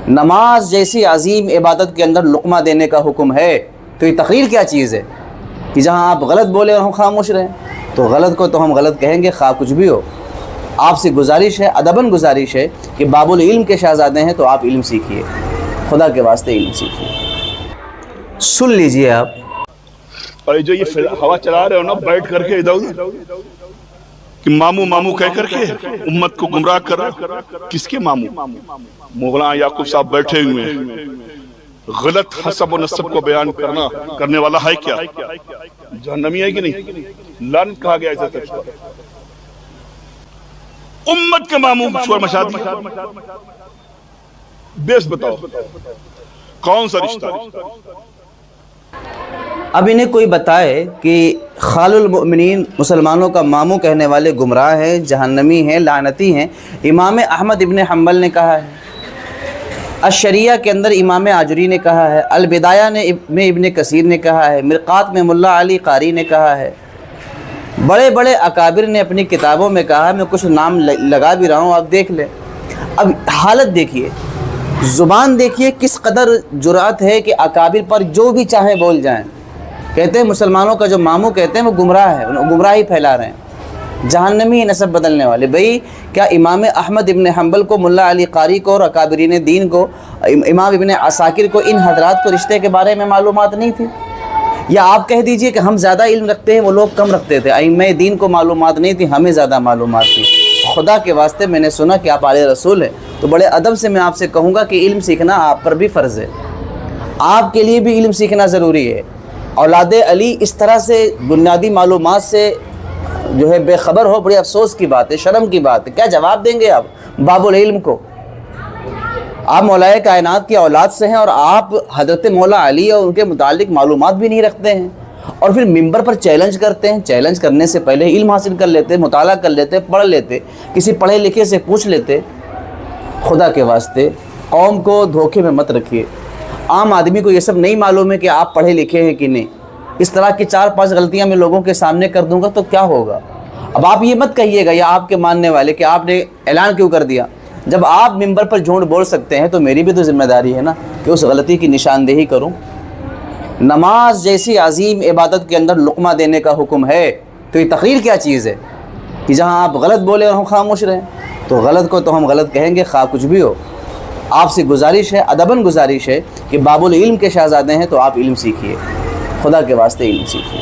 نماز جیسی عظیم عبادت کے اندر لقمہ دینے کا حکم ہے، تو یہ تقریر کیا چیز ہے کہ جہاں آپ غلط بولے اور ہم خاموش رہیں؟ تو غلط کو تو ہم غلط کہیں گے خواہ کچھ بھی ہو۔ آپ سے گزارش ہے، ادباً گزارش ہے کہ باب العلم کے شہزادے ہیں تو آپ علم سیکھیے، خدا کے واسطے علم سیکھیے۔ سن لیجئے آپ، اور جو یہ ہوا چلا رہے ہو نا بیٹھ کر کے ادھر کہ ماموں ماموں کہہ کر کے امت کو گمراہ کر رہا، کس کے ماموں؟ مولانا یعقوب صاحب بیٹھے ہوئے ہیں، غلط حسب و نسب کو بیان کرنے والا ہے کیا؟ جہنمی ہے کہ نہیں؟ لعنت کہا گیا ایسا سب کو، امت کے ماموں شور مچا دیا۔ بیس بتاؤ کون سا رشتہ؟ اب انہیں کوئی بتائے کہ خال المؤمنین مسلمانوں کا ماموں کہنے والے گمراہ ہیں، جہنمی ہیں، لعنتی ہیں۔ امام احمد ابن حنبل نے کہا ہے، الشریعہ کے اندر امام آجری نے کہا ہے، البدایہ میں ابن کثیر نے کہا ہے، مرقات میں ملا علی قاری نے کہا ہے، بڑے بڑے اکابر نے اپنی کتابوں میں کہا ہے۔ میں کچھ نام لگا بھی رہا ہوں، آپ دیکھ لیں۔ اب حالت دیکھیے، زبان دیکھیے کس قدر جرأت ہے کہ اکابر پر جو بھی چاہیں بول جائیں۔ کہتے ہیں مسلمانوں کا جو ماموں کہتے ہیں وہ گمراہ ہے، گمراہی پھیلا رہے ہیں، جہنمی نسب بدلنے والے۔ بھئی کیا امام احمد ابن حنبل کو، ملا علی قاری کو اور اکابرین دین کو، امام ابن عساکر کو، ان حضرات کو رشتے کے بارے میں معلومات نہیں تھی؟ یا آپ کہہ دیجئے کہ ہم زیادہ علم رکھتے ہیں، وہ لوگ کم رکھتے تھے، ائمہ دین کو معلومات نہیں تھی، ہمیں زیادہ معلومات تھی۔ خدا کے واسطے میں نے سنا کہ آپ آلِ رسول ہیں، تو بڑے ادب سے میں آپ سے کہوں گا کہ علم سیکھنا آپ پر بھی فرض ہے، آپ کے لیے بھی علم سیکھنا ضروری ہے۔ اولاد علی اس طرح سے بنیادی معلومات سے جو ہے بے خبر ہو، بڑی افسوس کی بات ہے، شرم کی بات ہے۔ کیا جواب دیں گے آپ باب العلم کو؟ آپ مولائے کائنات کی اولاد سے ہیں اور آپ حضرت مولا علی اور ان کے متعلق معلومات بھی نہیں رکھتے ہیں، اور پھر ممبر پر چیلنج کرتے ہیں۔ چیلنج کرنے سے پہلے علم حاصل کر لیتے، مطالعہ کر لیتے، پڑھ لیتے، کسی پڑھے لکھے سے پوچھ لیتے۔ خدا کے واسطے قوم کو دھوکے میں مت رکھیے۔ عام آدمی کو یہ سب نہیں معلوم ہے کہ آپ پڑھے لکھے ہیں کہ نہیں۔ اس طرح کی 4-5 غلطیاں میں لوگوں کے سامنے کر دوں گا تو کیا ہوگا؟ اب آپ یہ مت کہیے گا، یا آپ کے ماننے والے، کہ آپ نے اعلان کیوں کر دیا؟ جب آپ ممبر پر جھوٹ بول سکتے ہیں تو میری بھی تو ذمہ داری ہے نا کہ اس غلطی کی نشاندہی کروں۔ نماز جیسی عظیم عبادت کے اندر لقمہ دینے کا حکم ہے، تو یہ تقریر کیا چیز ہے کہ جہاں آپ غلط بولے اور ہم خاموش رہیں؟ تو غلط کو تو ہم غلط کہیں گے خواہ کچھ بھی ہو۔ آپ سے گزارش ہے، ادباً گزارش ہے کہ باب العلم کے شہزادے ہیں تو آپ علم سیکھیے، خدا کے واسطے علم سیکھیے۔